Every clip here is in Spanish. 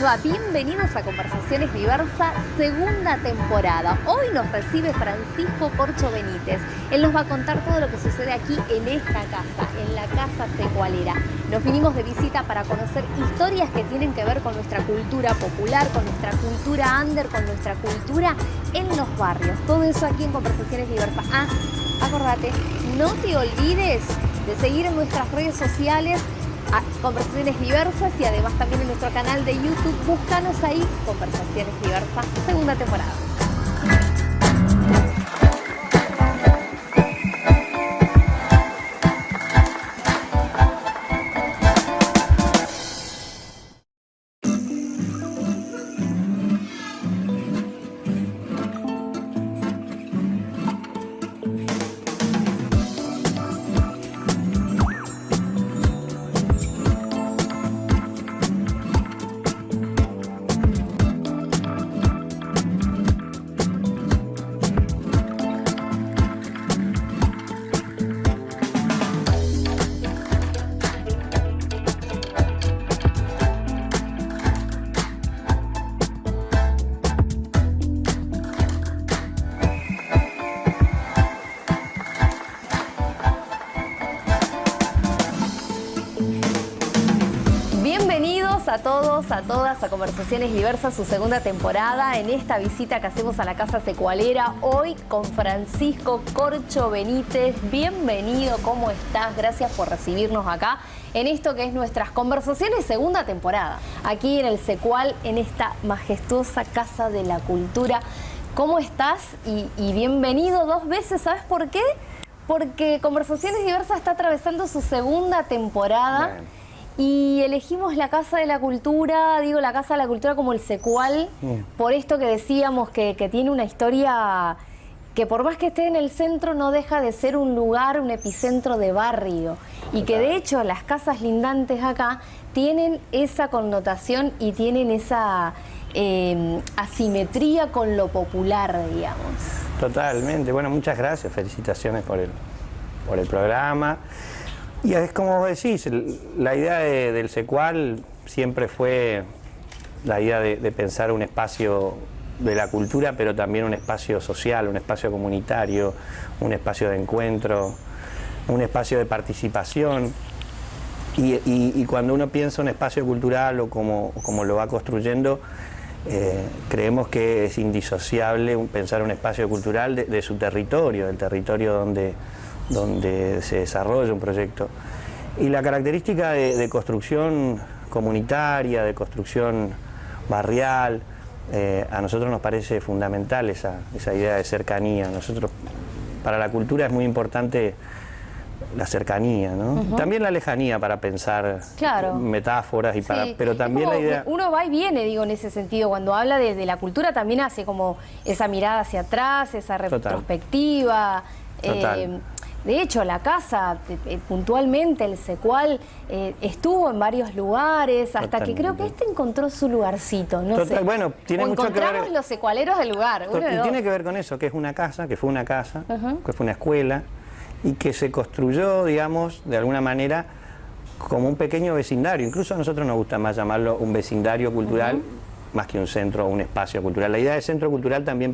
les va? Bienvenidos a Conversaciones Diversas, segunda temporada. Hoy nos recibe Francisco Corcho Benítez. Él nos va a contar todo lo que sucede aquí en esta casa, en la Casa Secualera. Nos vinimos de visita para conocer historias que tienen que ver con nuestra cultura popular, con nuestra cultura under, con nuestra cultura en los barrios. Todo eso aquí en Conversaciones Diversas. Acordate, no te olvides de seguir en nuestras redes sociales a Conversaciones Diversas y además también en nuestro canal de YouTube. Búscanos ahí, Conversaciones Diversas, segunda temporada. A todos, a todas, a Conversaciones Diversas, su segunda temporada, en esta visita que hacemos a la Casa Secualera, hoy con Francisco Corcho Benítez. Bienvenido, ¿cómo estás? Gracias por recibirnos acá en esto que es nuestras Conversaciones segunda temporada, aquí en el Secual, en esta majestuosa Casa de la Cultura. ¿Cómo estás? Y bienvenido dos veces, ¿sabes por qué? Porque Conversaciones Diversas está atravesando su segunda temporada. Bueno. Y elegimos la Casa de la Cultura, digo la Casa de la Cultura como el Secual, por esto que decíamos que tiene una historia que por más que esté en el centro no deja de ser un lugar, un epicentro de barrio. Y que de hecho las casas lindantes acá tienen esa connotación y tienen esa asimetría con lo popular, digamos. Totalmente. Bueno, muchas gracias, felicitaciones por el programa. Y es como vos decís, la idea del Secual siempre fue la idea de pensar un espacio de la cultura, pero también un espacio social, un espacio comunitario, un espacio de encuentro, un espacio de participación. Y cuando uno piensa un espacio cultural o como lo va construyendo, creemos que es indisociable pensar un espacio cultural de su territorio, del territorio donde se desarrolla un proyecto. Y la característica de construcción comunitaria, de construcción barrial, a nosotros nos parece fundamental esa idea de cercanía. Para la cultura es muy importante la cercanía, ¿no? También la lejanía para pensar metáforas, pero también la idea... Uno va y viene, digo, en ese sentido, cuando habla de la cultura también hace como esa mirada hacia atrás, esa retrospectiva. Total. De hecho, la casa, puntualmente, el Secual, estuvo en varios lugares, hasta que creo que encontró su lugarcito, no sé. Bueno, tiene mucho que ver... Encontramos los secualeros del lugar. Y tiene que ver con eso, que es una casa, que fue una casa, que fue una escuela, y que se construyó, digamos, de alguna manera, como un pequeño vecindario. Incluso a nosotros nos gusta más llamarlo un vecindario cultural, más que un centro o un espacio cultural. La idea de centro cultural también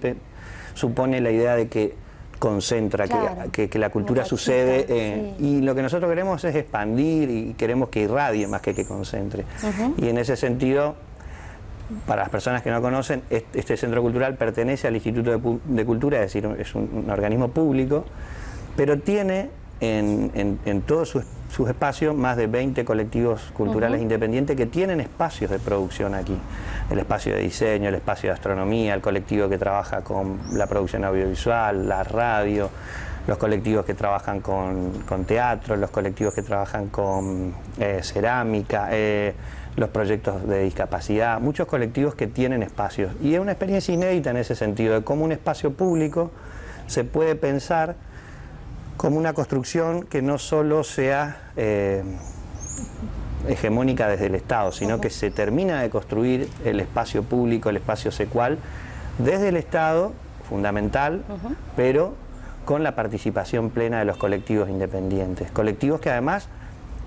supone la idea de que concentra, que la cultura sucede, y lo que nosotros queremos es expandir y queremos que irradie más que concentre. Y en ese sentido, para las personas que no conocen, este centro cultural pertenece al Instituto de Cultura, es decir, es un organismo público, pero tiene en todos sus espacios más de 20 colectivos culturales independientes que tienen espacios de producción aquí. El espacio de diseño, el espacio de astronomía, el colectivo que trabaja con la producción audiovisual, la radio, los colectivos que trabajan con teatro, los colectivos que trabajan con cerámica, los proyectos de discapacidad, muchos colectivos que tienen espacios. Y es una experiencia inédita en ese sentido, de cómo un espacio público se puede pensar como una construcción que no solo sea hegemónica desde el Estado, sino que se termina de construir el espacio público, el espacio secual, desde el Estado, fundamental, pero con la participación plena de los colectivos independientes. Colectivos que además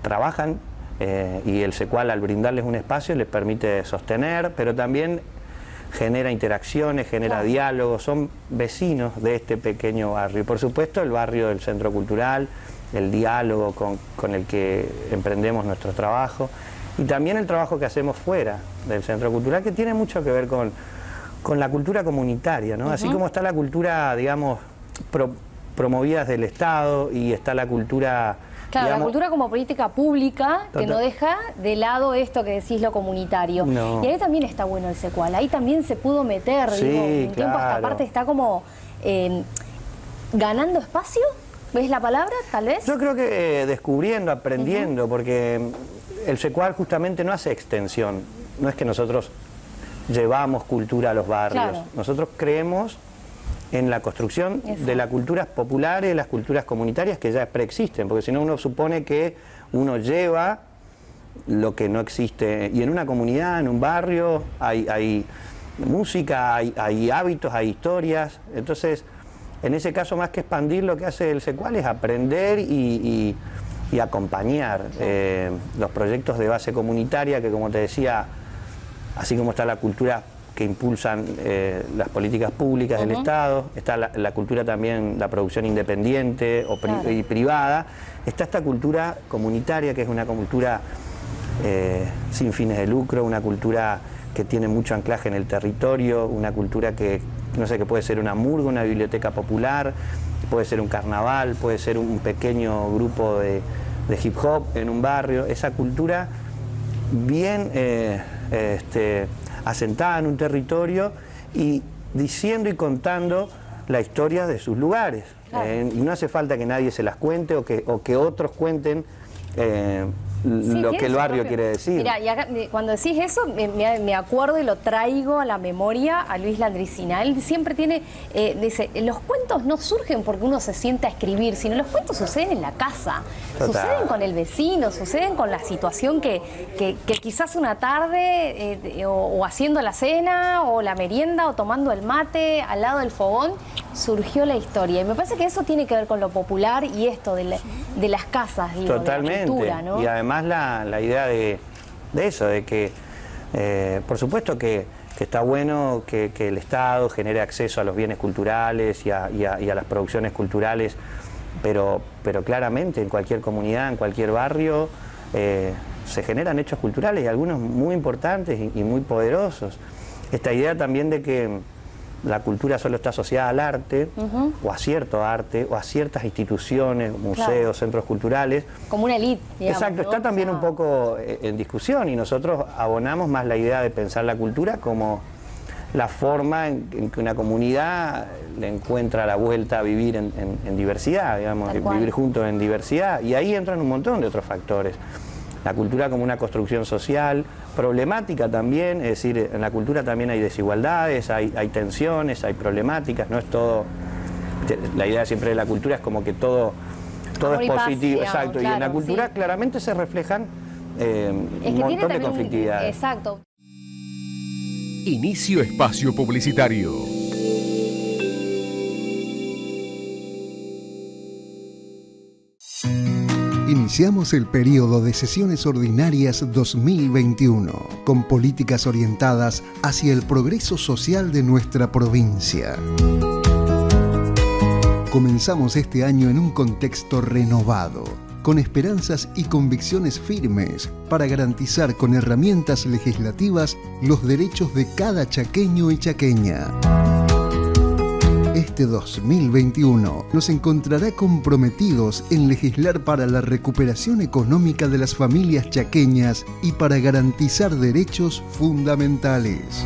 trabajan y el Secual, al brindarles un espacio, les permite sostener, pero también genera interacciones, genera diálogos, son vecinos de este pequeño barrio. Y por supuesto el barrio del Centro Cultural, el diálogo con el que emprendemos nuestro trabajo, y también el trabajo que hacemos fuera del Centro Cultural, que tiene mucho que ver con la cultura comunitaria, ¿no? Así como está la cultura, digamos, promovida desde el Estado, y está la cultura... Claro, digamos, la cultura como política pública que no deja de lado esto que decís, lo comunitario. No. Y ahí también está bueno el Secual, ahí también se pudo meter, Sí, digo, un tiempo esta claro. parte está como ganando espacio, ¿ves la palabra, tal vez? Yo creo que descubriendo, aprendiendo, porque el Secual justamente no hace extensión, no es que nosotros llevamos cultura a los barrios, Claro. nosotros creemos en la construcción de las culturas populares, de las culturas comunitarias que ya preexisten, porque si no uno supone que uno lleva lo que no existe, y en una comunidad, en un barrio, hay música, hay hábitos, hay historias. Entonces, en ese caso, más que expandir, lo que hace el Secual es aprender y acompañar los proyectos de base comunitaria, que, como te decía, así como está la cultura que impulsan las políticas públicas del Estado, está la cultura también, la producción independiente y privada, está esta cultura comunitaria, que es una cultura sin fines de lucro, una cultura que tiene mucho anclaje en el territorio, una cultura que, no sé, que puede ser una murga, una biblioteca popular, puede ser un carnaval, puede ser un pequeño grupo de hip hop en un barrio. Esa cultura bien asentada en un territorio y diciendo y contando la historia de sus lugares. Claro. Y no hace falta que nadie se las cuente o que otros cuenten lo que el barrio quiere decir. Mira, y acá, cuando decís eso, me acuerdo y lo traigo a la memoria a Luis Landricina. Él siempre tiene, dice, los cuentos no surgen porque uno se sienta a escribir, sino los cuentos suceden en la casa, suceden con el vecino, suceden con la situación que quizás una tarde, o haciendo la cena, o la merienda, o tomando el mate al lado del fogón, surgió la historia. Y me parece que eso tiene que ver con lo popular y esto de las casas, digo, Totalmente. de la cultura, ¿no? Y además la idea de eso, de que por supuesto que está bueno que el Estado genere acceso a los bienes culturales y a las producciones culturales, pero claramente en cualquier comunidad, en cualquier barrio, se generan hechos culturales, y algunos muy importantes y muy poderosos. Esta idea también de que la cultura solo está asociada al arte, o a cierto arte, o a ciertas instituciones, museos, centros culturales. Como una élite, digamos. Exacto, ¿no? está también un poco en discusión, y nosotros abonamos más la idea de pensar la cultura como la forma en que una comunidad le encuentra la vuelta a vivir en diversidad, digamos, vivir juntos en diversidad, y ahí entran un montón de otros factores. La cultura como una construcción social, problemática también, es decir, en la cultura también hay desigualdades, hay tensiones, hay problemáticas, no es todo... La idea siempre de la cultura es como que todo es positivo, digamos, exacto, y en la cultura claramente se reflejan un montón de conflictividades. Exacto. Inicio espacio publicitario. Iniciamos el periodo de sesiones ordinarias 2021, con políticas orientadas hacia el progreso social de nuestra provincia. Comenzamos este año en un contexto renovado, con esperanzas y convicciones firmes para garantizar con herramientas legislativas los derechos de cada chaqueño y chaqueña. Este 2021 nos encontrará comprometidos en legislar para la recuperación económica de las familias chaqueñas y para garantizar derechos fundamentales.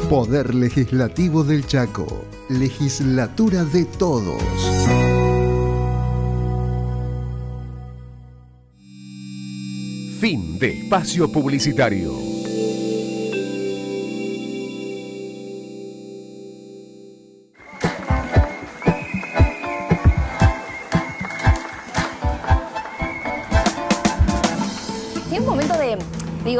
Poder Legislativo del Chaco. Legislatura de todos. Fin de espacio publicitario.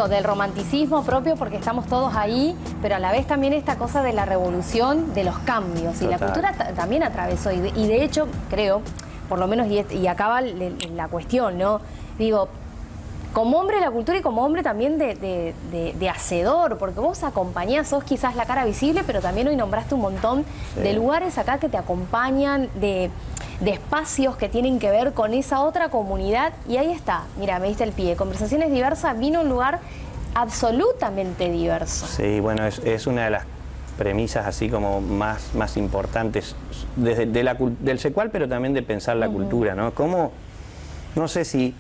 Del romanticismo propio, porque estamos todos ahí, pero a la vez también esta cosa de la revolución, de los cambios. Y la cultura también atravesó, y de hecho, creo, por lo menos, y acaba la cuestión, ¿no? Digo, como hombre de la cultura y como hombre también de hacedor, porque vos acompañás, sos quizás la cara visible, pero también hoy nombraste un montón de lugares acá que te acompañan, de espacios que tienen que ver con esa otra comunidad, y ahí está, mira, me diste el pie, Conversaciones Diversas vino a un lugar absolutamente diverso. Sí, bueno, es una de las premisas así como más importantes del Secual, pero también de pensar la cultura, ¿no? Cómo, no sé si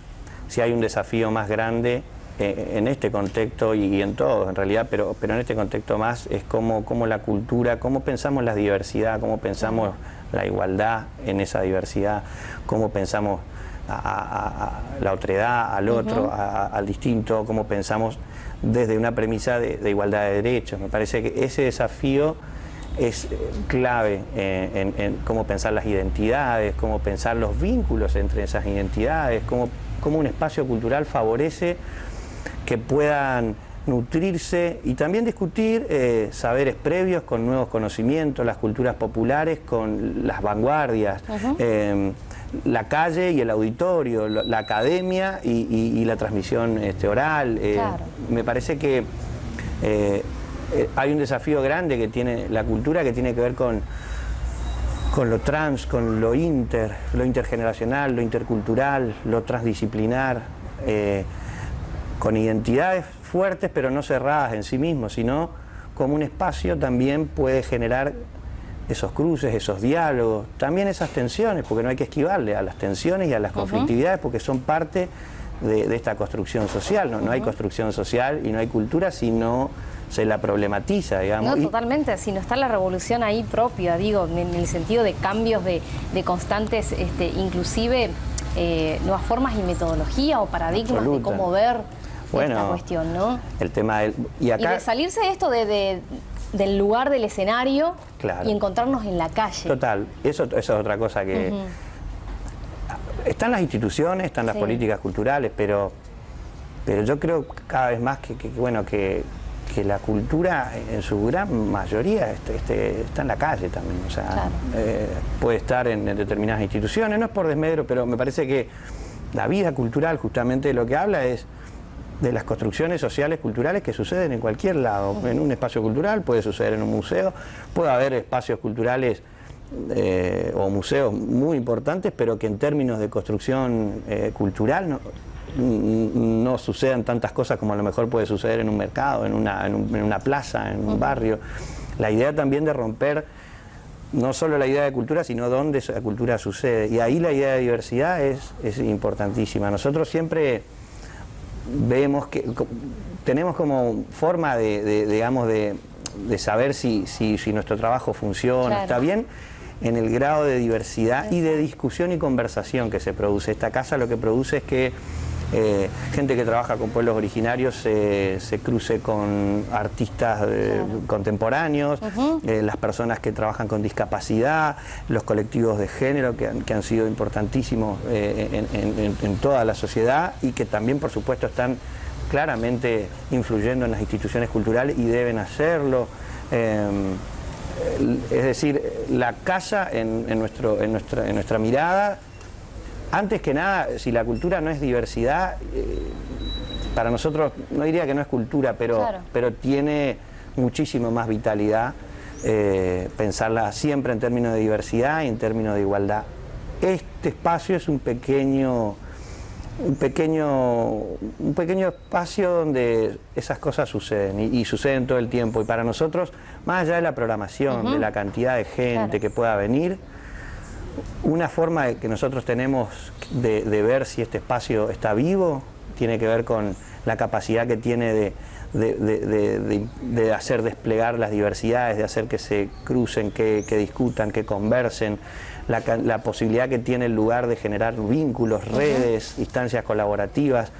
hay un desafío más grande en este contexto y en todos en realidad, pero en este contexto más es cómo la cultura, cómo pensamos la diversidad, cómo pensamos la igualdad en esa diversidad, cómo pensamos a la otredad, al otro, al distinto, cómo pensamos desde una premisa de igualdad de derechos. Me parece que ese desafío es clave en cómo pensar las identidades, cómo pensar los vínculos entre esas identidades, cómo un espacio cultural favorece que puedan nutrirse y también discutir saberes previos con nuevos conocimientos, las culturas populares con las vanguardias, la calle y el auditorio, la academia y la transmisión oral. Claro. Me parece que hay un desafío grande que tiene la cultura, que tiene que ver con lo trans, con lo intergeneracional, lo intercultural, lo transdisciplinar, con identidades fuertes pero no cerradas en sí mismos, sino como un espacio también puede generar esos cruces, esos diálogos, también esas tensiones, porque no hay que esquivarle a las tensiones y a las conflictividades, porque son parte de esta construcción social, ¿no? No hay construcción social y no hay cultura si no se la problematiza, digamos. No, totalmente, si no está la revolución ahí propia, digo, en el sentido de cambios de constantes, inclusive nuevas formas y metodología o paradigmas de cómo ver esta cuestión, ¿no? El tema y de salirse de esto del lugar del escenario, claro, y encontrarnos en la calle. Total, eso es otra cosa que... Están las instituciones, están las políticas culturales, pero yo creo cada vez más que la cultura en su gran mayoría está en la calle también, o sea, claro, puede estar en determinadas instituciones, no es por desmedro, pero me parece que la vida cultural justamente lo que habla es de las construcciones sociales culturales que suceden en cualquier lado. En un espacio cultural puede suceder en un museo, puede haber espacios culturales o museos muy importantes, pero que en términos de construcción cultural no sucedan tantas cosas como a lo mejor puede suceder en un mercado, en una plaza, en un barrio. La idea también de romper no solo la idea de cultura, sino dónde esa cultura sucede. Y ahí la idea de diversidad es importantísima. Nosotros siempre vemos que tenemos como forma de saber si nuestro trabajo funciona, claro, está bien, en el grado de diversidad y de discusión y conversación que se produce. Esta casa lo que produce es que gente que trabaja con pueblos originarios se cruce con artistas contemporáneos, las personas que trabajan con discapacidad, los colectivos de género que han sido importantísimos en toda la sociedad y que también, por supuesto, están claramente influyendo en las instituciones culturales y deben hacerlo. Es decir, la casa en nuestra mirada, antes que nada, si la cultura no es diversidad, para nosotros, no diría que no es cultura, pero tiene muchísimo más vitalidad pensarla siempre en términos de diversidad y en términos de igualdad. Este espacio es un pequeño espacio donde esas cosas suceden y suceden todo el tiempo. Y para nosotros, más allá de la programación, de la cantidad de gente que pueda venir, una forma que nosotros tenemos de ver si este espacio está vivo tiene que ver con la capacidad que tiene de hacer desplegar las diversidades, de hacer que se crucen, que discutan, que conversen, la posibilidad que tiene el lugar de generar vínculos, redes, instancias colaborativas.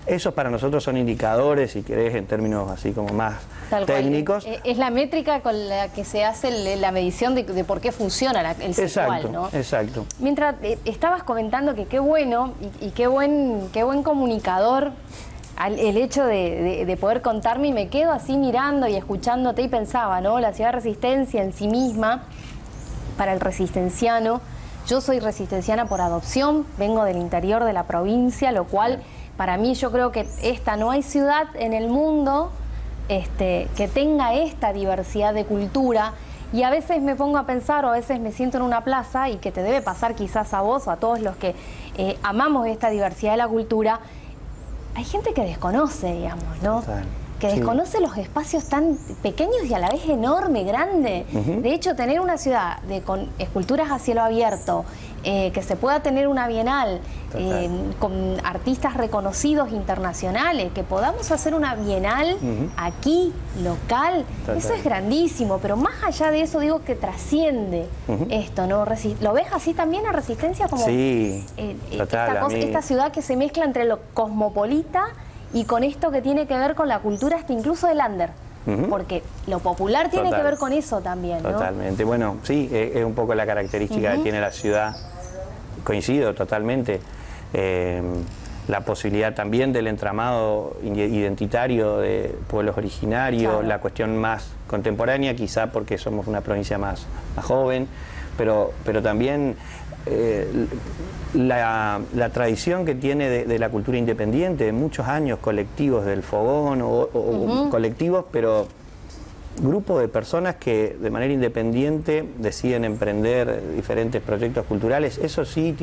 Esos para nosotros son indicadores, si querés, en términos así como más técnicos. Es la métrica con la que se hace la medición de por qué funciona el Secual, ¿no? Exacto. Mientras estabas comentando que qué bueno y qué buen comunicador el hecho de poder contarme, y me quedo así mirando y escuchándote y pensaba, ¿no? La ciudad de Resistencia en sí misma, para el resistenciano, Yo soy resistenciana por adopción, vengo del interior de la provincia, lo cual para mí yo creo que no hay ciudad en el mundo que tenga esta diversidad de cultura. Y a veces me pongo a pensar, o a veces me siento en una plaza, y que te debe pasar quizás a vos o a todos los que amamos esta diversidad de la cultura, hay gente que desconoce, digamos, ¿no? Total. Que desconoce los espacios tan pequeños y a la vez enorme, grande. De hecho, tener una ciudad con esculturas a cielo abierto, que se pueda tener una bienal con artistas reconocidos internacionales, que podamos hacer una bienal aquí, local, eso es grandísimo. Pero más allá de eso, digo que trasciende esto, ¿no? ¿Lo ves así también a Resistencia? Como, sí, total, esta ciudad que se mezcla entre lo cosmopolita y con esto que tiene que ver con la cultura hasta incluso del under, porque lo popular tiene que ver con eso también, ¿no? Totalmente. Bueno, sí, es un poco la característica que tiene la ciudad. Coincido totalmente. La posibilidad también del entramado identitario de pueblos originarios, la cuestión más contemporánea, quizá porque somos una provincia más joven, pero también la tradición que tiene de la cultura independiente, de muchos años colectivos del fogón o colectivos, pero grupos de personas que de manera independiente deciden emprender diferentes proyectos culturales. Eso sí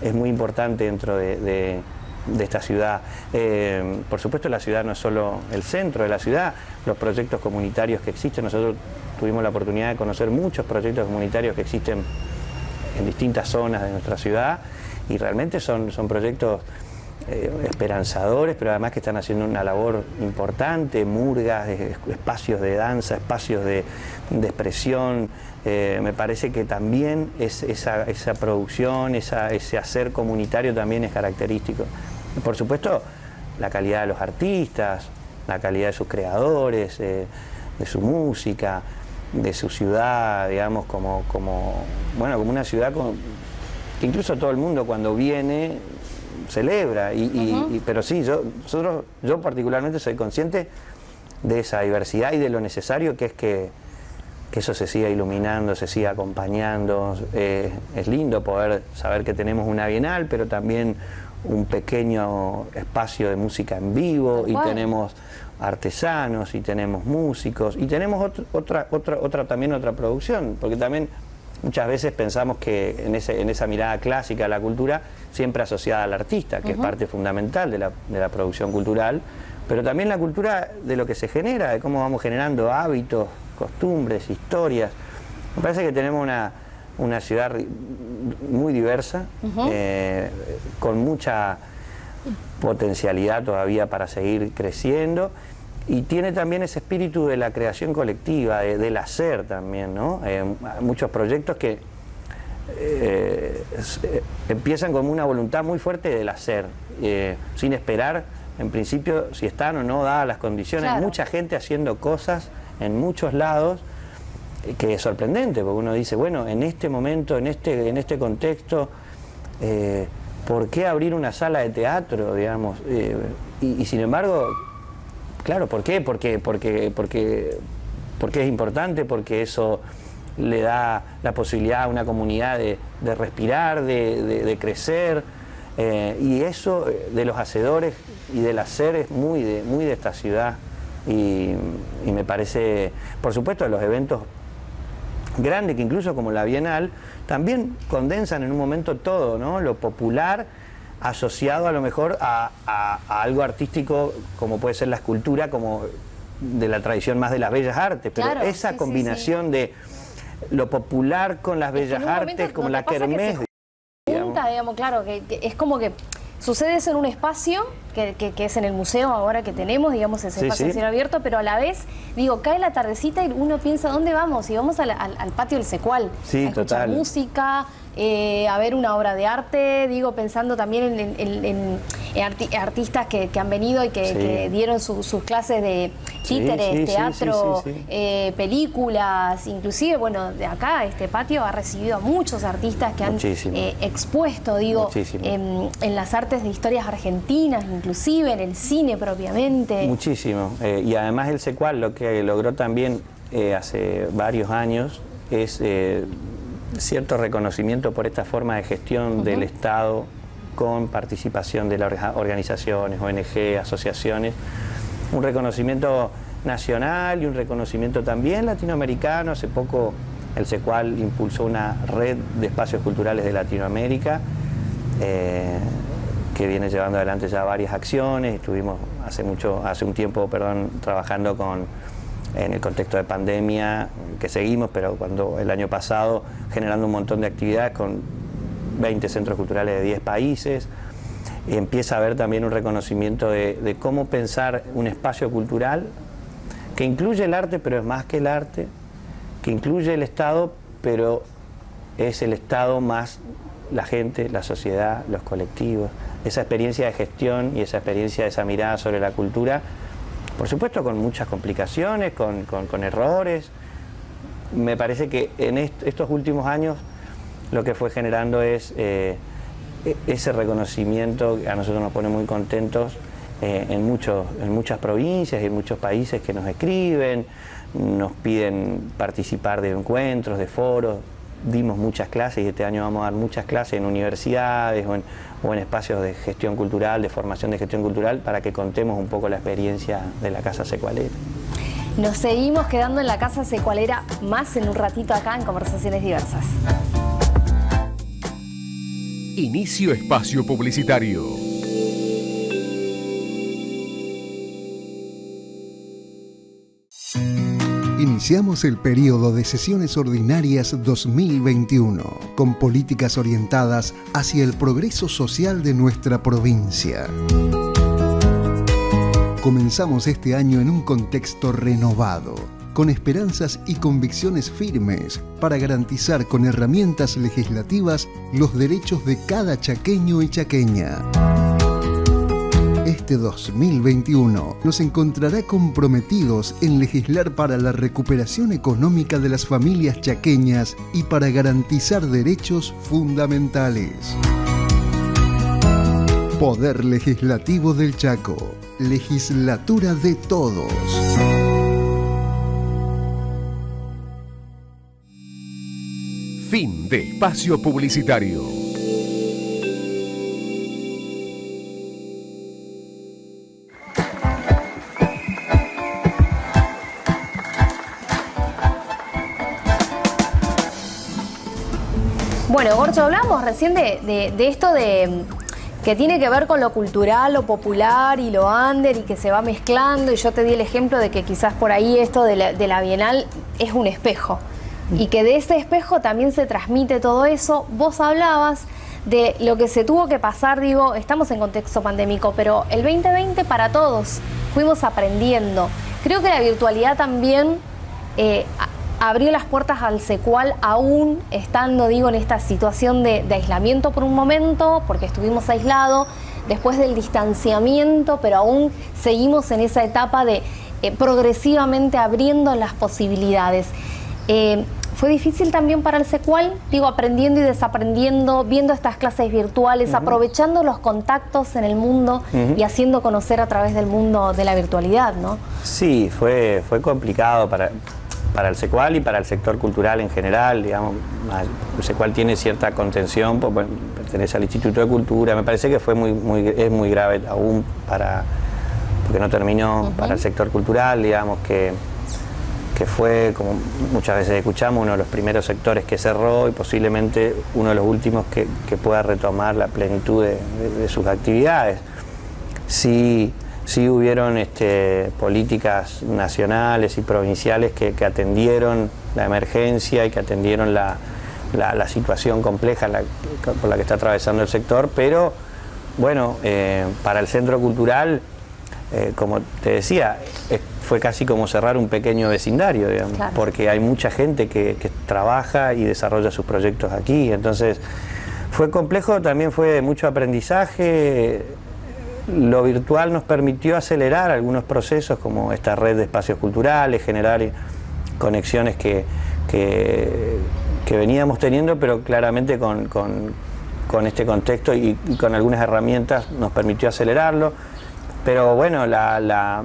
es muy importante dentro de esta ciudad. Por supuesto, la ciudad no es solo el centro de la ciudad, los proyectos comunitarios que existen. Nosotros tuvimos la oportunidad de conocer muchos proyectos comunitarios que existen en distintas zonas de nuestra ciudad, y realmente son proyectos esperanzadores, pero además que están haciendo una labor importante, murgas, espacios de danza, espacios de expresión. Me parece que también esa producción, ese hacer comunitario también es característico. Y por supuesto, la calidad de los artistas, la calidad de sus creadores, de su música, de su ciudad, digamos, como una ciudad que incluso todo el mundo cuando viene celebra, pero sí, yo particularmente soy consciente de esa diversidad y de lo necesario que es que eso se siga iluminando, se siga acompañando. Es lindo poder saber que tenemos una bienal, pero también un pequeño espacio de música en vivo, y tenemos artesanos, y tenemos músicos, y tenemos también otra producción, porque también muchas veces pensamos que en esa mirada clásica de la cultura, siempre asociada al artista, que es parte fundamental de la producción cultural, pero también la cultura de lo que se genera, de cómo vamos generando hábitos, costumbres, historias. Me parece que tenemos una ciudad muy diversa, con mucha potencialidad todavía para seguir creciendo, y tiene también ese espíritu de la creación colectiva, del hacer también, ¿no? Muchos proyectos que empiezan con una voluntad muy fuerte del hacer, sin esperar en principio si están o no dadas las condiciones. Claro. Mucha gente haciendo cosas en muchos lados, que es sorprendente, porque uno dice, bueno, en este momento, en este contexto, ¿por qué abrir una sala de teatro, digamos? Y sin embargo, claro, ¿por qué? Porque es importante, porque eso le da la posibilidad a una comunidad de respirar, de crecer, y eso de los hacedores y del hacer es muy de esta ciudad, y me parece, por supuesto, los eventos grandes, que incluso como la Bienal, también condensan en un momento todo, ¿no? Lo popular asociado a lo mejor a algo artístico, como puede ser la escultura, como de la tradición más de las bellas artes, pero claro, esa combinación de lo popular con las bellas artes, como la kermés, digamos, claro, que es como que sucede eso en un espacio que es en el museo ahora que tenemos, digamos, ese espacio de cielo abierto, pero a la vez, digo, cae la tardecita y uno piensa, ¿dónde vamos? Y vamos al patio del Secual, a escuchar música, a ver una obra de arte, digo, pensando también en artistas que han venido y que dieron sus clases de títeres, teatro, películas, inclusive, bueno, de acá este patio ha recibido a muchos artistas que han expuesto, digo, en las artes de historias argentinas, inclusive en el cine propiamente. Muchísimo, y además el Secual lo que logró también hace varios años es cierto reconocimiento por esta forma de gestión del Estado con participación de las organizaciones, ONG, asociaciones, un reconocimiento nacional y un reconocimiento también latinoamericano. Hace poco el CECUAL impulsó una red de espacios culturales de Latinoamérica que viene llevando adelante ya varias acciones. Estuvimos hace un tiempo trabajando en el contexto de pandemia, que seguimos, pero el año pasado generando un montón de actividades con 20 centros culturales de 10 países. Y empieza a haber también un reconocimiento de cómo pensar un espacio cultural que incluye el arte, pero es más que el arte, que incluye el Estado, pero es el Estado más la gente, la sociedad, los colectivos. Esa experiencia de gestión y esa experiencia de esa mirada sobre la cultura, por supuesto con muchas complicaciones, con errores. Me parece que en estos últimos años lo que fue generando es ese reconocimiento que a nosotros nos pone muy contentos en muchas provincias y en muchos países que nos escriben, nos piden participar de encuentros, de foros. Dimos muchas clases y este año vamos a dar muchas clases en universidades o en espacios de gestión cultural, de formación de gestión cultural, para que contemos un poco la experiencia de la Casa Cecualera. Nos seguimos quedando en la Casa Cecualera más en un ratito acá en Conversaciones Diversas. Inicio espacio publicitario. Iniciamos el periodo de sesiones ordinarias 2021, con políticas orientadas hacia el progreso social de nuestra provincia. Comenzamos este año en un contexto renovado, con esperanzas y convicciones firmes para garantizar con herramientas legislativas los derechos de cada chaqueño y chaqueña. Este 2021 nos encontrará comprometidos en legislar para la recuperación económica de las familias chaqueñas y para garantizar derechos fundamentales. Poder Legislativo del Chaco. Legislatura de todos. Fin de espacio publicitario. Bueno, Gorcho, hablamos recién de esto que tiene que ver con lo cultural, lo popular y lo under, y que se va mezclando, y yo te di el ejemplo de que quizás por ahí esto de la Bienal es un espejo, y que de ese espejo también se transmite todo eso. Vos hablabas de lo que se tuvo que pasar, digo, estamos en contexto pandémico, pero el 2020 para todos fuimos aprendiendo. Creo que la virtualidad también abrió las puertas al CECUAL, aún estando, digo, en esta situación de aislamiento por un momento, porque estuvimos aislados, después del distanciamiento, pero aún seguimos en esa etapa de progresivamente abriendo las posibilidades. ¿Fue difícil también para el CECUAL? Digo, aprendiendo y desaprendiendo, viendo estas clases virtuales, aprovechando los contactos en el mundo y haciendo conocer a través del mundo de la virtualidad, ¿no? Sí, fue complicado para el CECUAL y para el sector cultural en general, digamos. El CECUAL tiene cierta contención, bueno, pertenece al Instituto de Cultura. Me parece que es muy grave aún porque no terminó para el sector cultural, digamos, que fue, como muchas veces escuchamos, uno de los primeros sectores que cerró y posiblemente uno de los últimos que pueda retomar la plenitud de sus actividades. Sí hubieron políticas nacionales y provinciales que atendieron la emergencia y que atendieron la situación compleja por la que está atravesando el sector, pero bueno, para el centro cultural, como te decía, fue casi como cerrar un pequeño vecindario, digamos, claro, porque hay mucha gente que trabaja y desarrolla sus proyectos aquí. Entonces fue complejo, también fue de mucho aprendizaje. Lo virtual nos permitió acelerar algunos procesos, como esta red de espacios culturales, generar conexiones que veníamos teniendo, pero claramente con este contexto y con algunas herramientas nos permitió acelerarlo. Pero bueno, la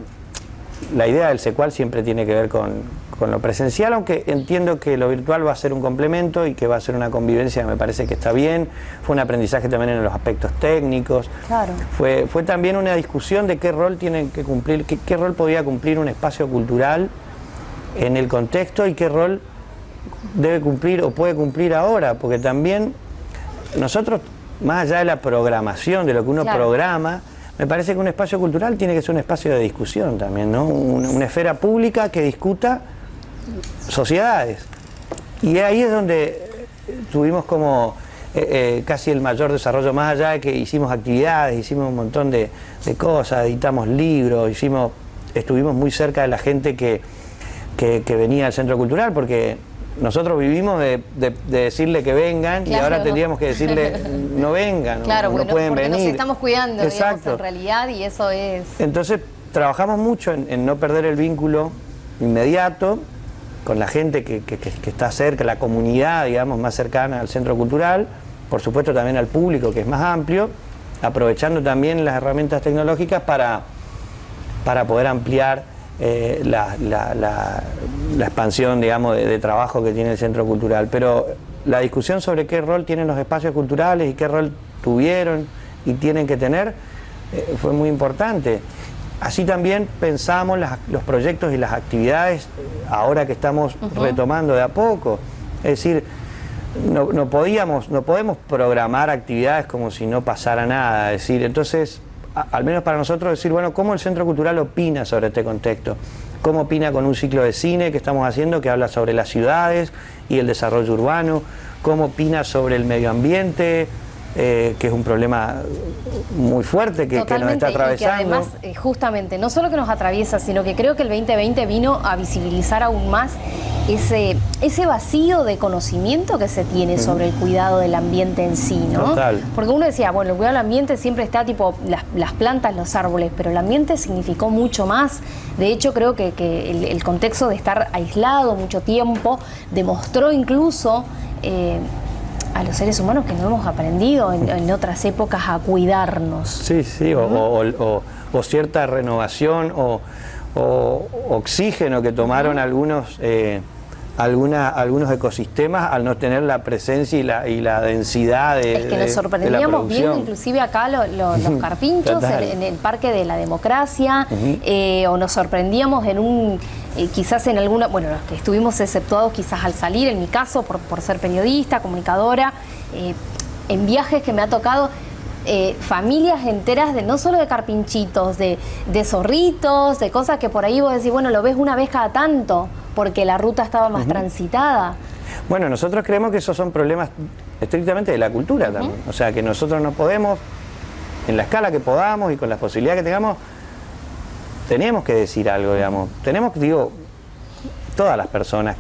idea del CECUAL siempre tiene que ver con con lo presencial, aunque entiendo que lo virtual va a ser un complemento y que va a ser una convivencia que me parece que está bien. Fue un aprendizaje también en los aspectos técnicos. Claro. Fue también una discusión de qué rol tienen que cumplir, qué rol podía cumplir un espacio cultural en el contexto y qué rol debe cumplir o puede cumplir ahora, porque también nosotros, más allá de la programación, de lo que uno programa, me parece que un espacio cultural tiene que ser un espacio de discusión también, ¿no? Una esfera pública que discuta sociedades. Y ahí es donde tuvimos como casi el mayor desarrollo, más allá de que hicimos actividades, hicimos un montón de cosas, editamos libros, estuvimos muy cerca de la gente que venía al centro cultural, porque nosotros vivimos de decirle que vengan, claro, y ahora tendríamos que decirle no vengan, claro, no pueden porque venir. Nos estamos cuidando, exacto, digamos, en realidad, y eso es... Entonces trabajamos mucho en no perder el vínculo inmediato con la gente que está cerca, la comunidad, digamos, más cercana al centro cultural, por supuesto también al público, que es más amplio, aprovechando también las herramientas tecnológicas para poder ampliar la expansión, digamos, de trabajo que tiene el centro cultural. Pero la discusión sobre qué rol tienen los espacios culturales y qué rol tuvieron y tienen que tener fue muy importante. Así también pensamos los proyectos y las actividades ahora que estamos retomando de a poco. Es decir, no podemos programar actividades como si no pasara nada. Es decir, entonces, al menos para nosotros, decir, bueno, ¿cómo el Centro Cultural opina sobre este contexto? ¿Cómo opina con un ciclo de cine que estamos haciendo que habla sobre las ciudades y el desarrollo urbano? ¿Cómo opina sobre el medio ambiente, que es un problema muy fuerte que nos está atravesando? Y que además, justamente, no solo que nos atraviesa, sino que creo que el 2020 vino a visibilizar aún más ese vacío de conocimiento que se tiene sobre el cuidado del ambiente en sí, ¿no? Total. Porque uno decía, bueno, el cuidado del ambiente siempre está tipo las plantas, los árboles, pero el ambiente significó mucho más. De hecho, creo que el contexto de estar aislado mucho tiempo demostró incluso a los seres humanos que no hemos aprendido en otras épocas a cuidarnos. Sí, sí, o cierta renovación o oxígeno que tomaron algunos ecosistemas al no tener la presencia y la densidad de Es que nos sorprendíamos viendo inclusive acá los carpinchos en el Parque de la Democracia, o nos sorprendíamos quizás en alguna, bueno, los que estuvimos exceptuados quizás al salir, en mi caso, por ser periodista, comunicadora, en viajes que me ha tocado, familias enteras no solo de carpinchitos, de zorritos, de cosas que por ahí vos decís, bueno, lo ves una vez cada tanto, porque la ruta estaba más transitada. Bueno, nosotros creemos que esos son problemas estrictamente de la cultura también. O sea, que nosotros no podemos, en la escala que podamos y con las posibilidades que tengamos, tenemos que decir algo, digamos. Tenemos, todas las personas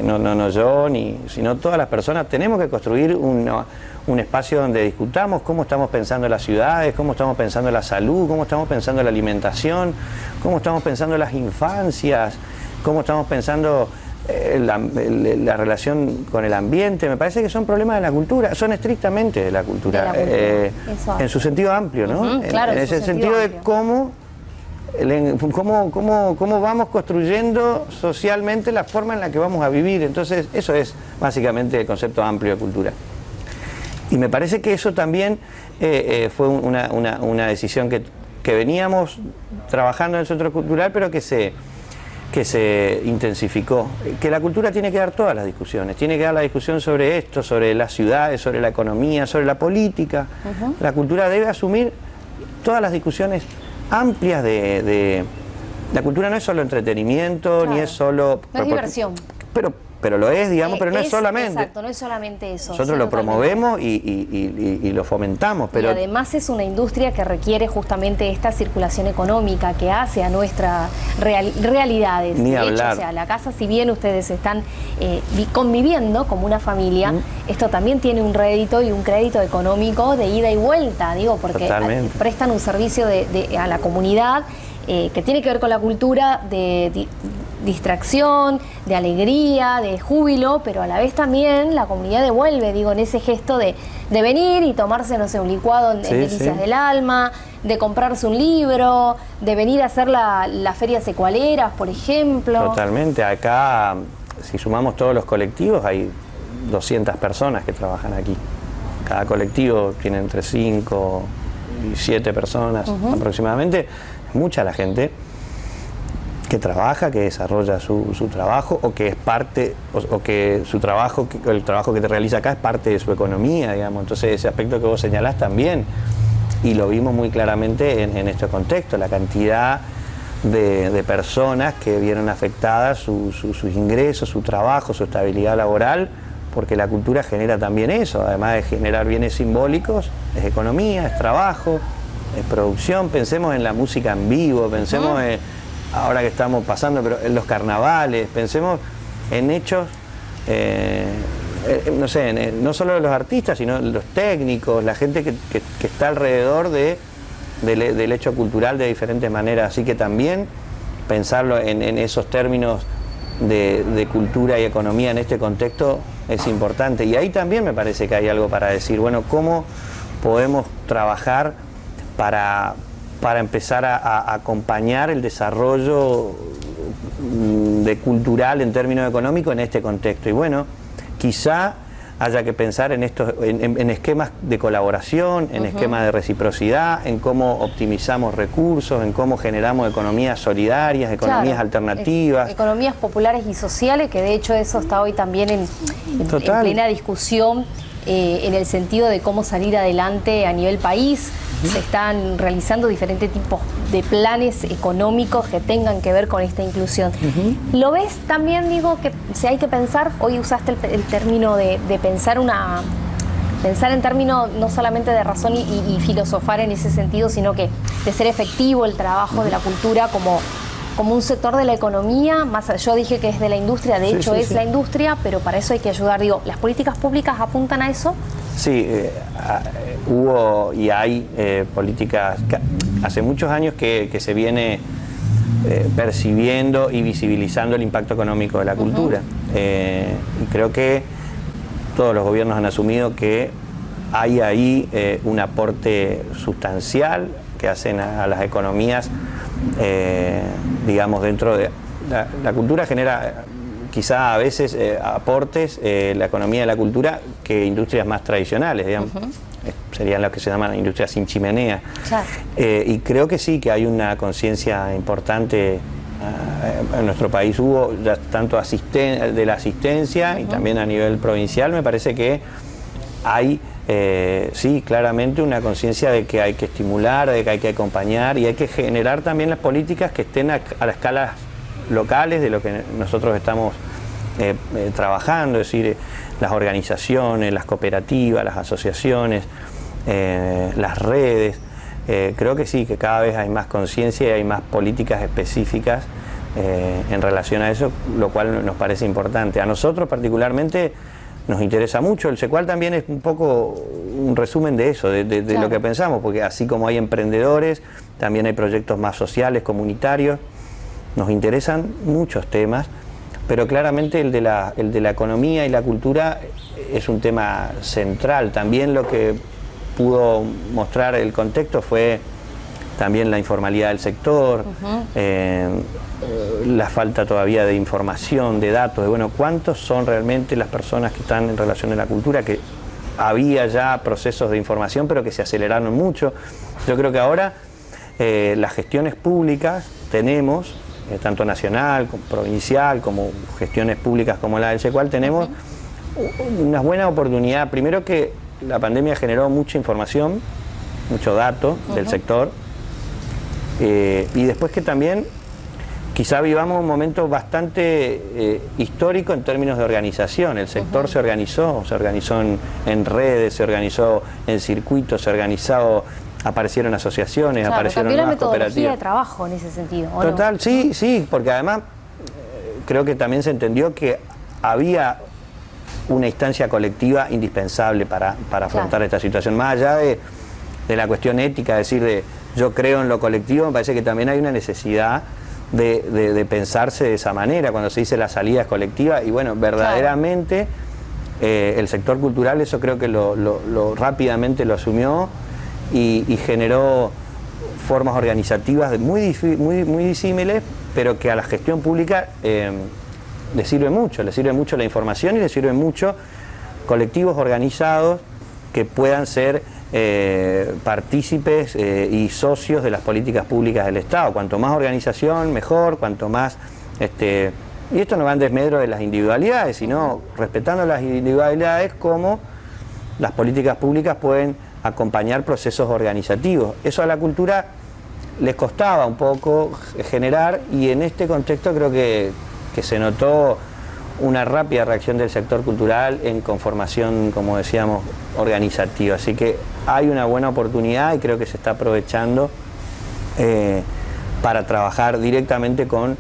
no yo, sino todas las personas, tenemos que construir un espacio donde discutamos cómo estamos pensando las ciudades, cómo estamos pensando la salud, cómo estamos pensando la alimentación, cómo estamos pensando las infancias, cómo estamos pensando la relación con el ambiente. Me parece que son problemas de la cultura, son estrictamente de la cultura, en su sentido amplio, ¿no? Claro, en ese sentido de cómo vamos construyendo socialmente la forma en la que vamos a vivir. Entonces, eso es básicamente el concepto amplio de cultura. Y me parece que eso también fue una decisión que veníamos trabajando en el Centro Cultural, pero que se intensificó. Que la cultura tiene que dar todas las discusiones, tiene que dar la discusión sobre esto, sobre las ciudades, sobre la economía, sobre la política. La cultura debe asumir todas las discusiones amplias la cultura no es solo entretenimiento, ni es solo... No es diversión. Pero lo es, digamos, pero no es solamente. Exacto, no es solamente eso. Nosotros lo promovemos y lo fomentamos, pero... Y además es una industria que requiere justamente esta circulación económica que hace a nuestras realidades. Ni de hablar. hecho, o sea, la casa, si bien ustedes están conviviendo como una familia, esto también tiene un rédito y un crédito económico de ida y vuelta, porque prestan un servicio a la comunidad que tiene que ver con la cultura distracción, de alegría, de júbilo, pero a la vez también la comunidad devuelve, digo, en ese gesto de venir y tomarse, no sé, un licuado en Delicias del Alma, de comprarse un libro, de venir a hacer la feria secualeras, por ejemplo. Totalmente. Acá, si sumamos todos los colectivos, hay 200 personas que trabajan aquí. Cada colectivo tiene entre 5 y 7 personas aproximadamente. Es mucha la gente que trabaja, que desarrolla su trabajo, o que es parte, o que su trabajo, el trabajo que te realiza acá es parte de su economía, digamos. Entonces ese aspecto que vos señalás también, y lo vimos muy claramente en este contexto, la cantidad de personas que vieron afectadas sus ingresos, su trabajo, su estabilidad laboral, porque la cultura genera también eso, además de generar bienes simbólicos, es economía, es trabajo, es producción. Pensemos en la música en vivo, pensemos en, ahora que estamos pasando, pero en los carnavales, pensemos en hechos, no sé, no solo de los artistas, sino los técnicos, la gente que está alrededor del hecho cultural de diferentes maneras. Así que también pensarlo en esos términos de cultura y economía en este contexto es importante. Y ahí también me parece que hay algo para decir, bueno, ¿cómo podemos trabajar para empezar a acompañar el desarrollo cultural en términos económicos en este contexto? Y bueno, quizá haya que pensar en esquemas de colaboración, en esquemas de reciprocidad, en cómo optimizamos recursos, en cómo generamos economías solidarias, economías alternativas. Economías populares y sociales, que de hecho eso está hoy también en plena discusión, en el sentido de cómo salir adelante a nivel país. Se están realizando diferentes tipos de planes económicos que tengan que ver con esta inclusión. ¿Lo ves también, digo, que si hay que pensar, hoy usaste el término de pensar en términos no solamente de razón y filosofar en ese sentido, sino que de ser efectivo el trabajo de la cultura como un sector de la economía? Yo dije que es de la industria, de hecho es la industria, pero para eso hay que ayudar. Digo, ¿las políticas públicas apuntan a eso? Sí, hubo y hay políticas, hace muchos años que se viene percibiendo y visibilizando el impacto económico de la cultura. Y creo que todos los gobiernos han asumido que hay ahí un aporte sustancial que hacen a las economías, digamos, dentro de la cultura genera quizá a veces aportes, la economía de la cultura, que industrias más tradicionales, digamos. Serían las que se llaman industrias sin chimenea. Claro. Y creo que sí, que hay una conciencia importante. En nuestro país hubo ya tanto de la asistencia y también a nivel provincial. Me parece que hay, sí, claramente una conciencia de que hay que estimular, de que hay que acompañar y hay que generar también las políticas que estén a la escala locales de lo que nosotros estamos trabajando, es decir, las organizaciones, las cooperativas, las asociaciones, las redes. Creo que sí, que cada vez hay más conciencia y hay más políticas específicas en relación a eso, lo cual nos parece importante. A nosotros particularmente nos interesa mucho. El Secual también es un poco un resumen de eso, de lo que pensamos, porque así como hay emprendedores, también hay proyectos más sociales, comunitarios. Nos interesan muchos temas, pero claramente el de la economía y la cultura es un tema central. También lo que pudo mostrar el contexto fue también la informalidad del sector, la falta todavía de información, de datos, de bueno, cuántos son realmente las personas que están en relación a la cultura, que había ya procesos de información, pero que se aceleraron mucho. Yo creo que ahora las gestiones públicas tenemos, tanto nacional, como provincial, como gestiones públicas como la del Secual, tenemos una buena oportunidad. Primero que la pandemia generó mucha información, mucho dato del sector, y después que también quizá vivamos un momento bastante histórico en términos de organización. El sector se organizó en redes, se organizó en circuitos, aparecieron asociaciones, aparecieron nuevas cooperativas. Cambió la metodología de trabajo en ese sentido, ¿o Total, no? sí, porque además creo que también se entendió que había una instancia colectiva indispensable para afrontar esta situación. Más allá de la cuestión ética, es decir, yo creo en lo colectivo, me parece que también hay una necesidad de pensarse de esa manera, cuando se dice la salida es colectiva, y bueno, verdaderamente el sector cultural eso creo que lo rápidamente lo asumió y generó formas organizativas muy disímiles, pero que a la gestión pública le sirve mucho la información y le sirve mucho colectivos organizados que puedan ser partícipes y socios de las políticas públicas del Estado. Cuanto más organización, mejor, cuanto más... y esto no va en desmedro de las individualidades, sino respetando las individualidades, como las políticas públicas pueden acompañar procesos organizativos. Eso a la cultura les costaba un poco generar, y en este contexto creo que se notó una rápida reacción del sector cultural en conformación, como decíamos, organizativa. Así que hay una buena oportunidad y creo que se está aprovechando para trabajar directamente con,